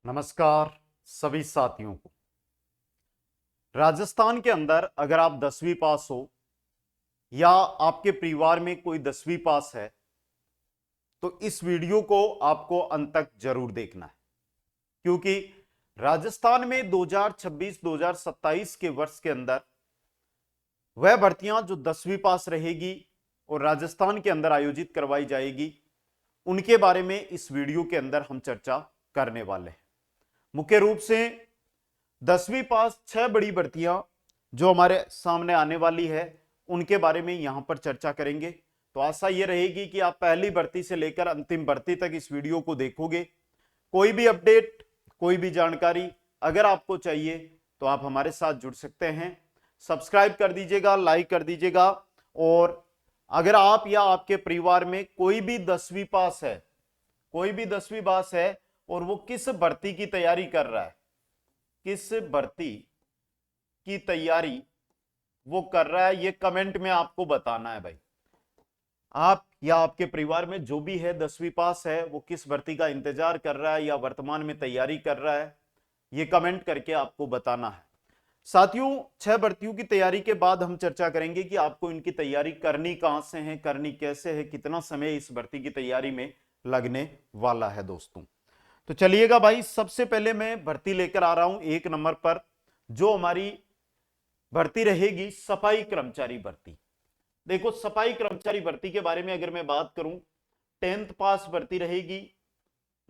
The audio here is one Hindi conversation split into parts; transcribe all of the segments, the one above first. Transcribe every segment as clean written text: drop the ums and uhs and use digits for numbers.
नमस्कार सभी साथियों को। राजस्थान के अंदर अगर आप 10वीं पास हो या आपके परिवार में कोई 10वीं पास है तो इस वीडियो को आपको अंत तक जरूर देखना है, क्योंकि राजस्थान में 2026-2027 के वर्ष के अंदर वह भर्तियां जो 10वीं पास रहेगी और राजस्थान के अंदर आयोजित करवाई जाएगी, उनके बारे में इस वीडियो के अंदर हम चर्चा करने वाले हैं। मुख्य रूप से 10वीं पास 6 बड़ी भर्तियां जो हमारे सामने आने वाली है उनके बारे में यहां पर चर्चा करेंगे। तो आशा यह रहेगी कि आप पहली भर्ती से लेकर अंतिम भर्ती तक इस वीडियो को देखोगे। कोई भी अपडेट, कोई भी जानकारी अगर आपको चाहिए तो आप हमारे साथ जुड़ सकते हैं। सब्सक्राइब कर दीजिएगा, लाइक कर दीजिएगा। और अगर आप या आपके परिवार में कोई भी 10वीं पास है, कोई भी 10वीं पास है और वो किस भर्ती की तैयारी कर रहा है, किस भर्ती की तैयारी वो कर रहा है, ये कमेंट में आपको बताना है भाई। आप या आपके परिवार में जो भी है 10वीं पास है, वो किस भर्ती का इंतजार कर रहा है या वर्तमान में तैयारी कर रहा है, ये कमेंट करके आपको बताना है। साथियों, 6 भर्तियों की तैयारी के बाद हम चर्चा करेंगे कि आपको इनकी तैयारी करनी कहां से है, करनी कैसे है, कितना समय इस भर्ती की तैयारी में लगने वाला है दोस्तों। तो चलिएगा भाई, सबसे पहले मैं भर्ती लेकर आ रहा हूं 1 नंबर पर। जो हमारी भर्ती रहेगी सफाई कर्मचारी भर्ती। देखो, सफाई कर्मचारी भर्ती के बारे में अगर मैं बात करूं, 10th पास भर्ती रहेगी,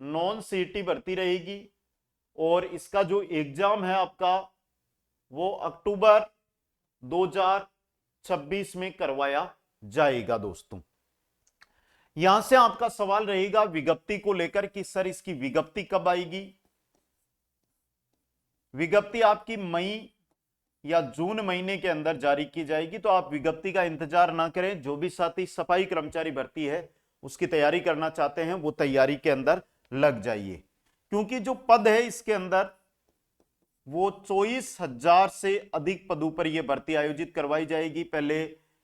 नॉन सीटी भर्ती रहेगी और इसका जो एग्जाम है आपका वो अक्टूबर 2026 में करवाया जाएगा दोस्तों। यहां से आपका सवाल रहेगा विज्ञप्ति को लेकर कि सर इसकी विज्ञप्ति कब आएगी। विज्ञप्ति आपकी मई या जून महीने के अंदर जारी की जाएगी, तो आप विज्ञप्ति का इंतजार ना करें। जो भी साथी सफाई कर्मचारी भर्ती है उसकी तैयारी करना चाहते हैं वो तैयारी के अंदर लग जाइए, क्योंकि जो पद है इसके अंदर वो 24,000 से अधिक पदों पर यह भर्ती आयोजित करवाई जाएगी। पहले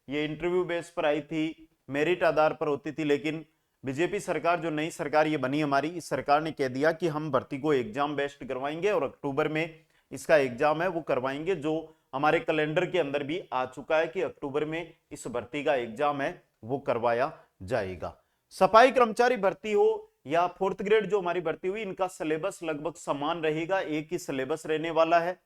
ये इंटरव्यू बेस पर आई थी, मेरिट आधार पर होती थी, लेकिन बीजेपी सरकार, जो नई सरकार ये बनी हमारी, इस सरकार ने कह दिया कि हम भर्ती को एग्जाम बेस्ड करवाएंगे और अक्टूबर में इसका एग्जाम है वो करवाएंगे, जो हमारे कैलेंडर के अंदर भी आ चुका है कि अक्टूबर में इस भर्ती का एग्जाम है वो करवाया जाएगा। सफाई कर्मचारी भर्ती हो या 4th ग्रेड जो हमारी भर्ती हुई, इनका सिलेबस लगभग समान रहेगा, एक ही सिलेबस रहने वाला है।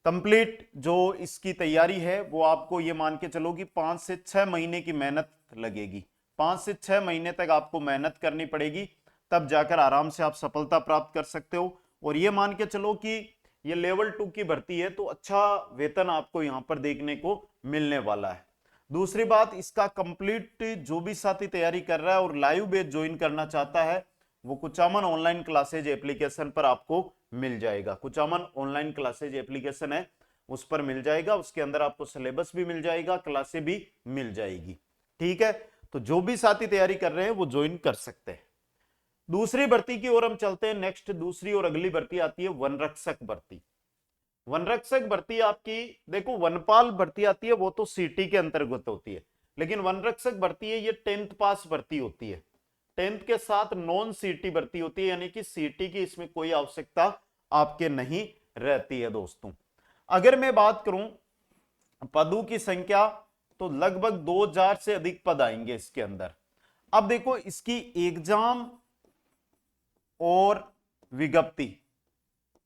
कंप्लीट जो इसकी तैयारी है वो आपको ये मान के चलो कि 5 से 6 महीने की मेहनत लगेगी। 5 से 6 महीने तक आपको मेहनत करनी पड़ेगी, तब जाकर आराम से आप सफलता प्राप्त कर सकते हो। और ये मान के चलो कि ये लेवल 2 की भर्ती है, तो अच्छा वेतन आपको यहां पर देखने को मिलने वाला है। दूसरी बात, इसका कंप्लीट जो भी साथी तैयारी कर रहा है और लाइव बैच ज्वाइन करना चाहता है वो कुचामन ऑनलाइन क्लासेज एप्लीकेशन पर आपको मिल जाएगा। कुचामन ऑनलाइन क्लासेज एप्लीकेशन है, उस पर मिल जाएगा। उसके अंदर आपको सिलेबस भी मिल जाएगा, क्लासें भी मिल जाएगी। ठीक है, तो जो भी साथी तैयारी कर रहे हैं वो ज्वाइन कर सकते हैं। दूसरी भर्ती की ओर हम चलते हैं। नेक्स्ट दूसरी और अगली भर्ती आती है वनरक्षक भर्ती। वनरक्षक भर्ती आपकी, देखो वनपाल भर्ती आती है वो तो सिटी के अंतर्गत होती है, लेकिन वनरक्षक भर्ती है ये 10th पास भर्ती होती है। 10th के साथ नॉन सीटी भर्ती होती है, यानी कि सीटी की इसमें कोई आवश्यकता आपके नहीं रहती है दोस्तों। अगर मैं बात करूं पदों की संख्या, तो लगभग 2000 से अधिक पद आएंगे इसके अंदर। अब देखो, इसकी एग्जाम और विज्ञप्ति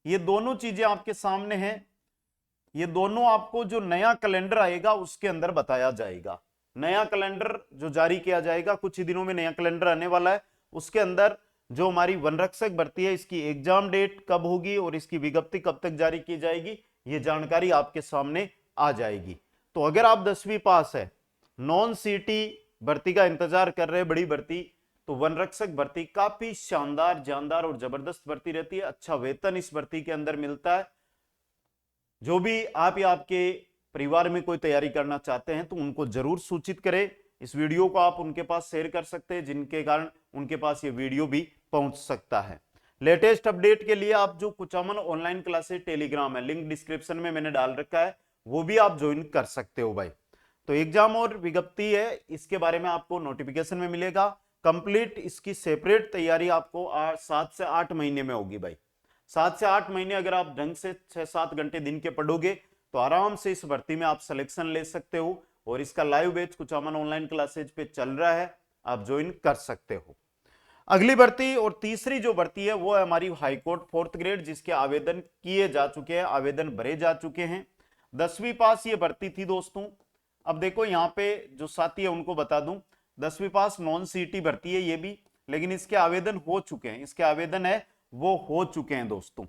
ये दोनों चीजें आपके सामने हैं। ये दोनों आपको जो नया कैलेंडर आएगा उसके अंदर बताया जाएगा। नया कैलेंडर जो जारी किया जाएगा, कुछ ही दिनों में नया कैलेंडर आने वाला है, उसके अंदर जो हमारी वनरक्षक भर्ती है इसकी एग्जाम डेट कब होगी और इसकी विज्ञप्ति कब तक जारी की जाएगी, ये जानकारी आपके सामने आ जाएगी। तो अगर आप 10वीं पास है, नॉन सीटी भर्ती का इंतजार कर रहे हैं, बड़ी भर्ती, तो वनरक्षक भर्ती काफी शानदार, जानदार और जबरदस्त भर्ती रहती है। अच्छा वेतन इस भर्ती के अंदर मिलता है। जो भी आप या आपके परिवार में कोई तैयारी करना चाहते हैं तो उनको जरूर सूचित करें। इस वीडियो को आप उनके पास शेयर कर सकते हैं, जिनके कारण उनके पास ये वीडियो भी पहुंच सकता है। लेटेस्ट अपडेट के लिए आप जो कुचामन ऑनलाइन क्लासेस टेलीग्राम है, लिंक डिस्क्रिप्शन में मैंने डाल रखा है, वो भी आप ज्वाइन कर सकते हो भाई। तो एग्जाम और विज्ञप्ति है, इसके बारे में आपको नोटिफिकेशन में मिलेगा। कंप्लीट इसकी सेपरेट तैयारी आपको 7 से 8 महीने में होगी भाई। 7 से 8 महीने अगर आप ढंग से 6-7 घंटे दिन के पढ़ोगे तो आराम से इस भर्ती में आप सिलेक्शन ले सकते हो। और इसका live batch Kuchaman online classes पे चल रहा है, आप ज्वाइन कर सकते हो। अगली भर्ती और तीसरी जो भर्ती है वो है हमारी हाईकोर्ट 4th ग्रेड, जिसके आवेदन किए जा चुके हैं, आवेदन भरे जा चुके हैं। 10वीं पास ये भर्ती थी दोस्तों। अब देखो यहाँ पे जो साथी है उनको बता दूं, 10वीं पास नॉन सीटी भर्ती है ये भी, लेकिन इसके आवेदन हो चुके हैं, इसके आवेदन है वो हो चुके हैं दोस्तों।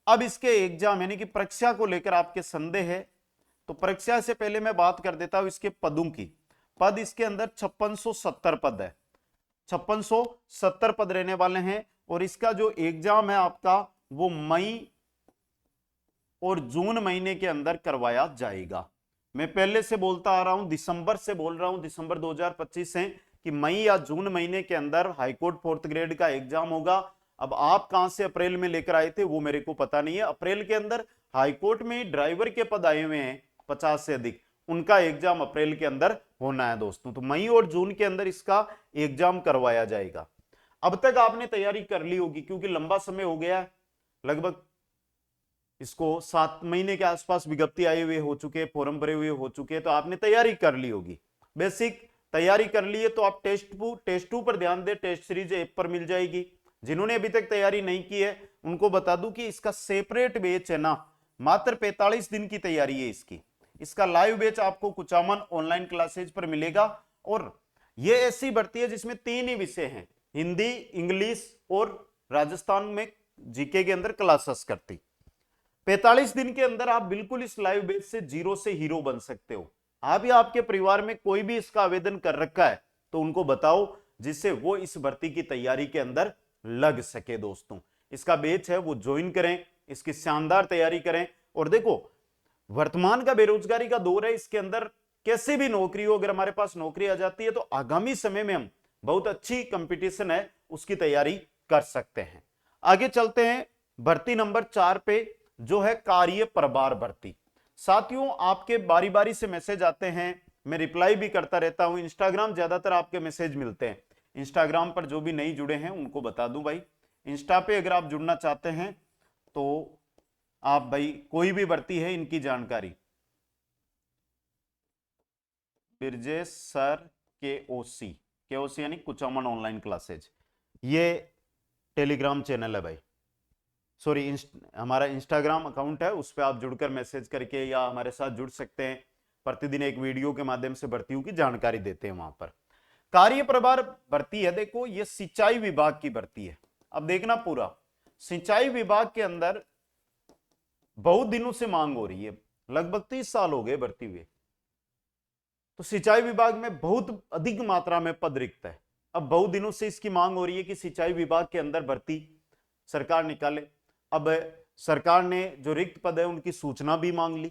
अब इसके एग्जाम यानी कि परीक्षा को लेकर आपके संदेह है, तो परीक्षा से पहले मैं बात कर देता हूं इसके पदों की। पद इसके अंदर 5670 पद है, 5670 पद रहने वाले हैं। और इसका जो एग्जाम है आपका वो मई और जून महीने के अंदर करवाया जाएगा। मैं पहले से बोलता आ रहा हूं, दिसंबर से बोल रहा हूं, दिसंबर 2025 से कि मई या जून महीने के अंदर हाईकोर्ट 4th ग्रेड का एग्जाम होगा। अब आप कहां से अप्रैल में लेकर आए थे वो मेरे को पता नहीं है। अप्रैल के अंदर हाईकोर्ट में ड्राइवर के पद आए हुए हैं 50 से अधिक, उनका एग्जाम अप्रैल के अंदर होना है दोस्तों। तो मई और जून के अंदर इसका एग्जाम करवाया जाएगा। अब तक आपने तैयारी कर ली होगी क्योंकि लंबा समय हो गया है, लगभग इसको 7 महीने के आसपास विज्ञप्ति आए हुए हो चुके, फॉर्म भरे हुए हो चुके, तो आपने तैयारी कर ली होगी, बेसिक तैयारी कर ली है। तो आप टेस्ट 2 पर ध्यान दें, टेस्ट सीरीज ऐप पर मिल जाएगी। जिन्होंने अभी तक तैयारी नहीं की है उनको बता दूं कि इसका सेपरेट बैच है ना, मात्र 45 दिन की तैयारी है इसकी। इसका लाइव बैच आपको कुचामन ऑनलाइन क्लासेज पर मिलेगा। और यह ऐसी भर्ती है जिसमें 3 ही विषय हैं, हिंदी, इंग्लिश और राजस्थान में जीके के अंदर क्लासेस करती। 45 दिन के अंदर आप बिल्कुल इस लाइव बैच से जीरो से हीरो बन सकते हो। आप या आपके परिवार में कोई भी इसका आवेदन कर रखा है तो उनको बताओ, जिससे वो इस भर्ती की तैयारी के अंदर लग सके दोस्तों। इसका बैच है वो ज्वाइन करें, इसकी शानदार तैयारी करें। और देखो वर्तमान का बेरोजगारी का दौर है, इसके अंदर कैसे भी नौकरी हो, अगर हमारे पास नौकरी आ जाती है तो आगामी समय में हम बहुत अच्छी कंपटीशन है उसकी तैयारी कर सकते हैं। आगे चलते हैं भर्ती नंबर 4 पे, जो है कार्य प्रभार भर्ती। साथियों आपके बारी बारी से मैसेज आते हैं, मैं रिप्लाई भी करता रहता हूं। इंस्टाग्राम ज्यादातर आपके मैसेज मिलते हैं। इंस्टाग्राम पर जो भी नहीं जुड़े हैं उनको बता दूं भाई, इंस्टा पे अगर आप जुड़ना चाहते हैं तो आप भाई कोई भी भर्ती है इनकी जानकारी बिरजेश सर के यानी कुचामन ऑनलाइन क्लासेज, ये टेलीग्राम चैनल है भाई, सॉरी हमारा इंस्टाग्राम अकाउंट है, उस पर आप जुड़कर मैसेज करके या हमारे साथ जुड़ सकते हैं। प्रतिदिन एक वीडियो के माध्यम से भर्तियों की जानकारी देते हैं वहां पर। कार्य प्रभार भर्ती है, देखो ये सिंचाई विभाग की भर्ती है। अब देखना पूरा, सिंचाई विभाग के अंदर बहुत दिनों से मांग हो रही है, लगभग 30 साल हो गए भर्ती हुए। तो सिंचाई विभाग में बहुत अधिक मात्रा में पद रिक्त है। अब बहुत दिनों से इसकी मांग हो रही है कि सिंचाई विभाग के अंदर भर्ती सरकार निकाले। अब सरकार ने जो रिक्त पद है उनकी सूचना भी मांग ली,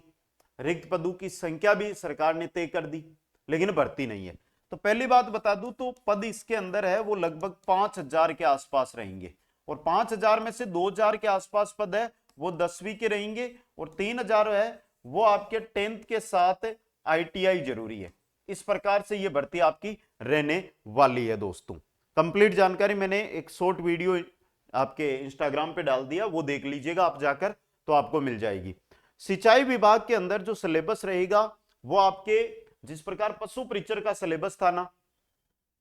रिक्त पदों की संख्या भी सरकार ने तय कर दी, लेकिन भर्ती नहीं है। तो पहली बात बता दूं तो पद इसके अंदर है वो लगभग 5000 के आसपास रहेंगे। और 5000 में से 2000 के आसपास पद है वो 10वीं के रहेंगे, और 3000 है वो आपके 10th के साथ ITI जरूरी है। इस प्रकार से ये भर्ती आपकी रहने वाली है दोस्तों। कंप्लीट जानकारी मैंने एक शॉर्ट वीडियो आपके इंस्टाग्राम पे डाल दिया, वो देख लीजिएगा आप जाकर, तो आपको मिल जाएगी। सिंचाई विभाग के अंदर जो सिलेबस रहेगा वो आपके जिस प्रकार पशु परिचर का सिलेबस था ना,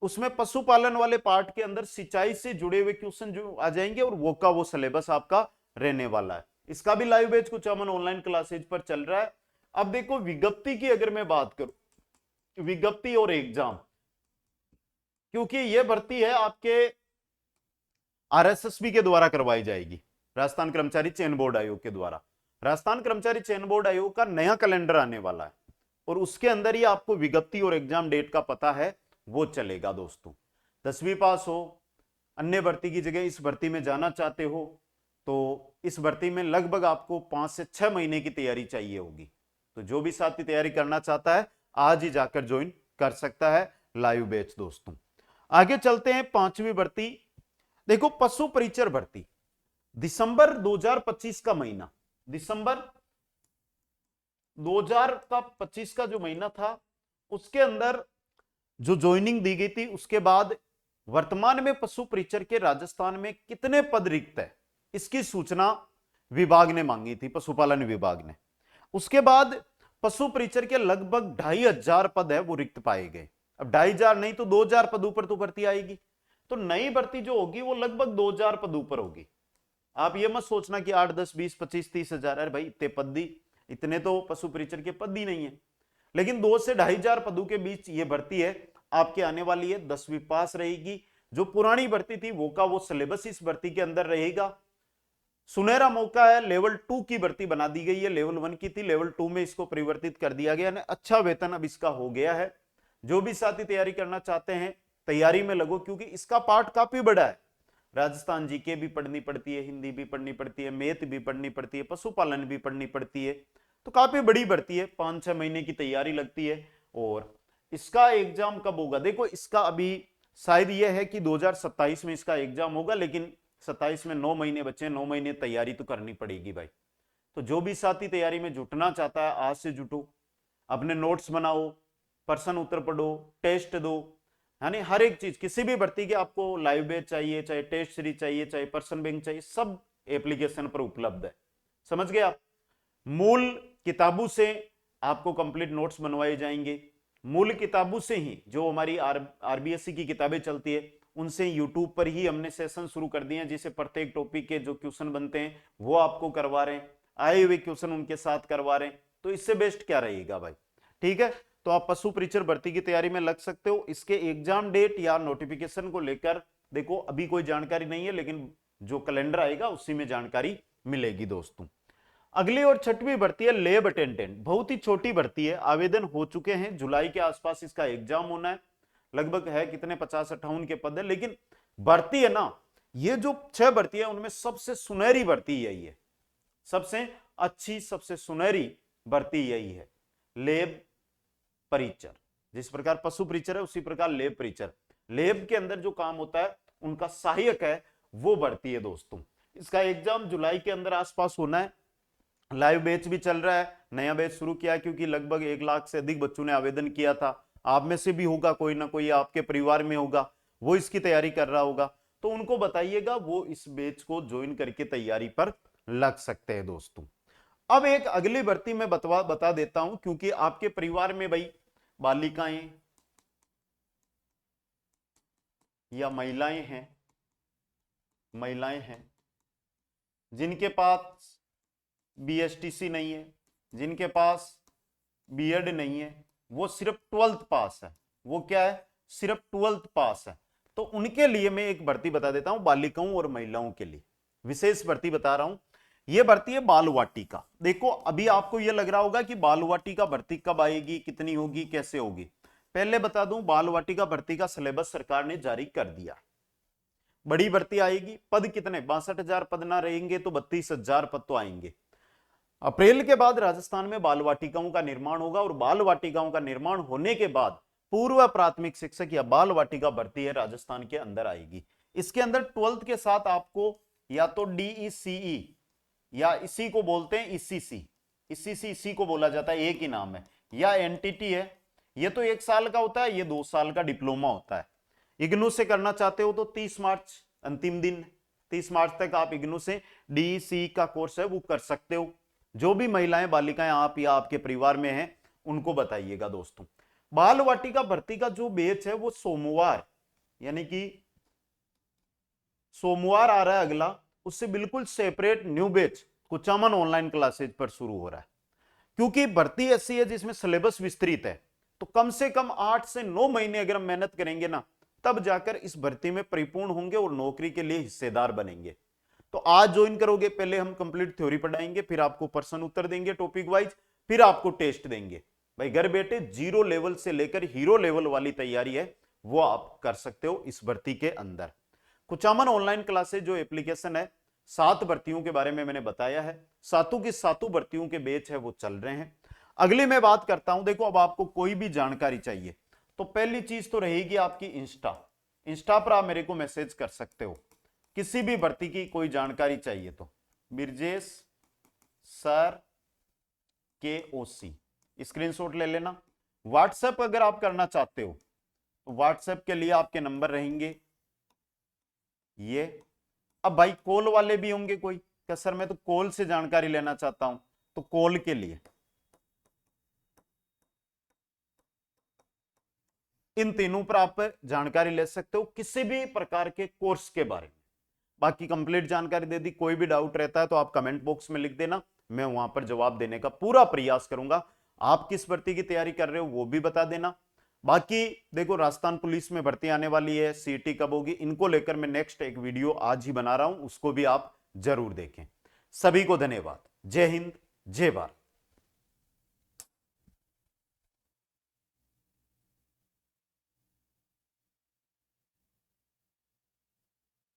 उसमें पशुपालन वाले पार्ट के अंदर सिंचाई से जुड़े हुए क्वेश्चन जो आ जाएंगे, और वो का वो सिलेबस आपका रहने वाला है। इसका भी live batch Kuchaman online classes पर चल रहा है। अब देखो विज्ञप्ति की अगर मैं बात करूं, विज्ञप्ति और एग्जाम, क्योंकि यह भर्ती है आपके RSSB के द्वारा करवाई जाएगी, राजस्थान कर्मचारी चयन बोर्ड आयोग के द्वारा। राजस्थान कर्मचारी चयन बोर्ड आयोग का नया कैलेंडर आने वाला है, और उसके अंदर ही आपको विज्ञप्ति और एग्जाम डेट का पता है वो चलेगा दोस्तों। 10वीं पास हो, अन्य भर्ती की जगह इस भर्ती में जाना चाहते हो, तो इस भर्ती में लगभग आपको 5 से 6 महीने की तैयारी चाहिए होगी। तो जो भी साथी तैयारी करना चाहता है आज ही जाकर ज्वाइन कर सकता है लाइव बैच दोस्तों। आगे चलते हैं 5वीं भर्ती। देखो पशु परिचर भर्ती, दिसंबर 2025 का महीना, दिसंबर 2025 का जो महीना था उसके अंदर जो ज्वाइनिंग दी गई थी, उसके बाद वर्तमान में पशु परिचर के राजस्थान में कितने पद रिक्त है इसकी सूचना विभाग ने मांगी थी, पशुपालन विभाग ने। उसके बाद पशु परिचर के लगभग 2500 पद है वो रिक्त पाए गए। अब 2500 नहीं तो 2000 पदों पर तो भर्ती आएगी, तो नई भर्ती जो होगी वो लगभग 2000 पदों पर होगी। आप ये मत सोचना कि 8, 10, 20, 25, 30,000, अरे भाई इतने पद दी, इतने तो पशु परिचर के पद ही नहीं है। लेकिन 2 से 2500 पदों के बीच ये भर्ती है आपके आने वाली है। 10वीं पास रहेगी। जो पुरानी भर्ती थी वो का वो सिलेबस इस भर्ती के अंदर रहेगा। सुनहरा मौका है, लेवल 2 की भर्ती बना दी गई है, लेवल 1 की थी, लेवल 2 में इसको परिवर्तित कर दिया गया है। अच्छा वेतन अब इसका हो गया है। जो भी साथी तैयारी करना चाहते हैं तैयारी में लगो, क्योंकि इसका पार्ट काफी बड़ा है। राजस्थान जीके भी पढ़नी पड़ती है, हिंदी भी पढ़नी पड़ती है, मैथ भी पढ़नी पड़ती है, पशुपालन भी पढ़नी पड़ती है, तो काफी बड़ी भर्ती है। 5-6 महीने की तैयारी लगती है। और इसका एग्जाम कब होगा? देखो इसका अभी शायद यह है कि 2027 में इसका एग्जाम होगा, लेकिन 27 में 9 महीने बचे, 9 महीने तैयारी तो करनी पड़ेगी भाई। तो जो भी साथी तैयारी में जुटना चाहता है आज से जुटो, अपने नोट्स बनाओ, प्रश्न उत्तर पढ़ो, टेस्ट दो, यानी हर एक चीज, किसी भी भर्ती के आपको लाइव बैच चाहिए, चाहे टेस्ट सीरीज चाहिए, चाहे पर्सन बैंक चाहिए, सब एप्लीकेशन पर उपलब्ध है। समझ गए आप? मूल किताबों से आपको कंप्लीट नोट्स बनवाए जाएंगे। मूल किताबों से ही जो हमारी आरबीएससी की किताबें चलती है उनसे यूट्यूब पर ही हमने सेशन शुरू कर दिए हैं, जिसे प्रत्येक टॉपिक के जो क्वेश्चन बनते हैं वो आपको करवा रहे हैं, आए हुए क्वेश्चन उनके साथ करवा रहे हैं। तो इससे बेस्ट क्या रहेगा भाई? ठीक है, तो आप पशु परिचर भर्ती की तैयारी में लग सकते हो। इसके एग्जाम डेट या नोटिफिकेशन को लेकर देखो अभी कोई जानकारी नहीं है, लेकिन जो कैलेंडर आएगा उसी में जानकारी मिलेगी दोस्तों। अगली और 6वीं भर्ती है लैब अटेंडेंट। बहुत ही छोटी भर्ती है, आवेदन हो चुके हैं, जुलाई के आसपास इसका एग्जाम होना है। लगभग है कितने 50-58 के पद है, लेकिन भर्ती है ना, ये जो 6 भर्ती है उनमें सबसे सुनहरी भर्ती यही है, सबसे अच्छी, सबसे सुनहरी भर्ती यही है, लैब परिचर। जिस प्रकार पशु परिचर है उसी प्रकार लैब परिचर, लैब के अंदर जो काम होता है उनका सहायक है, वो भर्ती है दोस्तों। इसका एग्जाम जुलाई के अंदर आसपास होना है। लाइव बैच भी चल रहा है, नया बैच शुरू किया क्योंकि लगभग 1 लाख से अधिक बच्चों ने आवेदन किया था। आप में से भी होगा कोई ना कोई, आपके परिवार में होगा, वो इसकी तैयारी कर रहा होगा, तो उनको बताइएगा वो इस बैच को ज्वाइन करके तैयारी पर लग सकते हैं दोस्तों। अब एक अगली भर्ती मैं बता देता हूं, क्योंकि आपके परिवार में भाई बालिकाएं या महिलाएं हैं जिनके पास बीएसटीसी नहीं है, जिनके पास बीएड नहीं है, वो सिर्फ 12th पास है। वो क्या है? सिर्फ 12th पास है। तो उनके लिए मैं एक भर्ती बता देता हूं, बालिकाओं और महिलाओं के लिए विशेष भर्ती बता रहा हूं। यह भर्ती है बाल वाटिका। देखो अभी आपको यह लग रहा होगा कि बाल वाटिका भर्ती कब आएगी, कितनी होगी, कैसे होगी। पहले बता दूं, बाल वाटिका भर्ती का सिलेबस सरकार ने जारी कर दिया। बड़ी भर्ती आएगी। पद कितने? 62,000 पद ना रहेंगे तो 32,000 पद तो आएंगे। अप्रैल के बाद राजस्थान में बाल वाटिकाओं का निर्माण होगा, और बाल वाटिकाओं का निर्माण होने के बाद पूर्व प्राथमिक शिक्षक या बाल वाटिका भर्ती है राजस्थान के अंदर आएगी। इसके अंदर 12th के साथ आपको या तो डीईसीई या इसी को बोलते हैं ईसीसी, इसी को बोला जाता है, एक ही नाम है, या एनटीटी है। ये तो 1 साल का होता है, ये 2 साल का डिप्लोमा होता है। इग्नू से करना चाहते हो तो 30 मार्च अंतिम दिन, 30 मार्च तक आप इग्नू से डीईसी का कोर्स है वो कर सकते हो। जो भी महिलाएं बालिकाएं आप या आपके परिवार में हैं उनको बताइएगा दोस्तों। बाल वाटिका भर्ती का जो बैच है वो सोमवार, यानी कि सोमवार आ रहा है अगला, उससे बिल्कुल separate new batch Kuchaman online classes पर शुरू हो रहा है। क्योंकि भर्ती ऐसी है जिसमें सिलेबस विस्तृत है, तो कम से कम 8 से 9 महीने अगर हम मेहनत करेंगे ना, तब जाकर इस भर्ती में परिपूर्ण होंगे और नौकरी के लिए हिस्सेदार बनेंगे। तो आज ज्वाइन करोगे, पहले हम कंप्लीट थ्योरी पढ़ाएंगे, फिर आपको प्रश्न उत्तर देंगे टॉपिक वाइज, फिर आपको टेस्ट देंगे। भाई घर बैठे 0 लेवल से लेकर हीरो लेवल वाली तैयारी है वो आप कर सकते हो इस भर्ती के अंदर। कुचामन ऑनलाइन क्लासेज जो एप्लीकेशन है, 7 भर्तियों के बारे में मैंने बताया है, 7 की 7 भर्तियों के बैच है वो चल रहे हैं। अगली मैं बात करता हूं। देखो अब आपको कोई भी जानकारी चाहिए तो पहली चीज तो रहेगी आपकी इंस्टा पर आप मेरे को मैसेज कर सकते हो। किसी भी भर्ती की कोई जानकारी चाहिए तो बिरजेश सर KOC स्क्रीनशॉट ले लेना। व्हाट्सएप अगर आप करना चाहते हो तो व्हाट्सएप के लिए आपके नंबर रहेंगे ये। अब भाई कॉल वाले भी होंगे कोई क्या सर मैं तो कोल से जानकारी लेना चाहता हूं, तो कोल के लिए इन तीनों पर आप जानकारी ले सकते हो, किसी भी प्रकार के कोर्स के बारे में। बाकी कंप्लीट जानकारी दे दी। कोई भी डाउट रहता है तो आप कमेंट बॉक्स में लिख देना, मैं वहां पर जवाब देने का पूरा प्रयास करूंगा। आप किस भर्ती की तैयारी कर रहे हो वो भी बता देना। बाकी देखो, राजस्थान पुलिस में भर्ती आने वाली है, सीटी कब होगी, इनको लेकर मैं नेक्स्ट एक वीडियो आज ही बना रहा हूं, उसको भी आप जरूर देखें। सभी को धन्यवाद। जय हिंद, जय भारत।